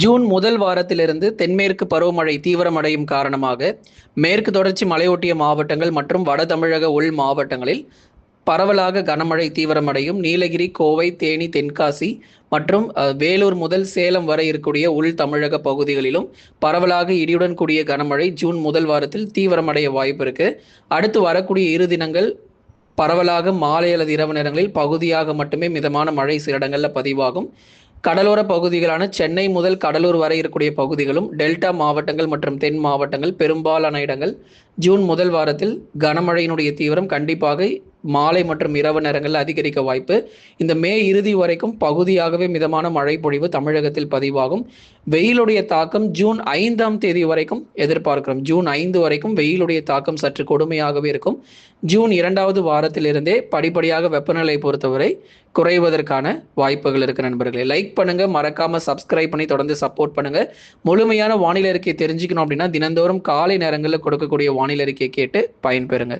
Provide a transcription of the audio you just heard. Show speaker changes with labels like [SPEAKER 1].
[SPEAKER 1] June முதல் வாரத்திலிருந்து தென்மேற்கு பருவமழை தீவிரமடையும் காரணமாக மேற்கு தொடர்ச்சி மலையொட்டிய மாவட்டங்கள் மற்றும் வட தமிழக உள் மாவட்டங்களில் பரவலாக கனமழை தீவிரமடையும். நீலகிரி, கோவை, தேனி, தென்காசி மற்றும் வேலூர் முதல் சேலம் வரை இருக்கக்கூடிய உள் தமிழக பகுதிகளிலும் பரவலாக இடியுடன் கூடிய கனமழை ஜூன் முதல் வாரத்தில் தீவிரமடைய வாய்ப்பு இருக்கு. அடுத்து வரக்கூடிய இரு தினங்கள் பரவலாக மாலை அல்லது இரவு நேரங்களில் பகுதியாக மட்டுமே மிதமான மழை சில இடங்களில் பதிவாகும். கடலோர பகுதிகளான சென்னை முதல் கடலூர் வரை இருக்கக்கூடிய பகுதிகளும் டெல்டா மாவட்டங்கள் மற்றும் தென் மாவட்டங்கள் பெரும்பாலான இடங்கள் ஜூன் முதல் வாரத்தில் கனமழையினுடைய தீவிரம் கண்டிப்பாக மாலை மற்றும் இரவு நேரங்களில் அதிகரிக்க வாய்ப்பு. இந்த மே இறுதி வரைக்கும் பகுதியாகவே மிதமான மழை பொழிவு தமிழகத்தில் பதிவாகும். வெயிலுடைய தாக்கம் ஜூன் 5ஆம் தேதி வரைக்கும் எதிர்பார்க்கிறோம். ஜூன் 5 வரைக்கும் வெயிலுடைய தாக்கம் சற்று கொடுமையாகவே இருக்கும். ஜூன் 2வது வாரத்திலிருந்தே படிப்படியாக வெப்பநிலை பொறுத்தவரை குறைவதற்கான வாய்ப்புகள் இருக்கு. நண்பர்களே, லைக் பண்ணுங்க, மறக்காம சப்ஸ்கிரைப் பண்ணி தொடர்ந்து சப்போர்ட் பண்ணுங்க. முழுமையான வானிலை அறிக்கையை தெரிஞ்சுக்கணும் அப்படின்னா தினந்தோறும் காலை நேரங்களில் கொடுக்கக்கூடிய வானிலை அறிக்கையை கேட்டு பயன்பெறுங்க.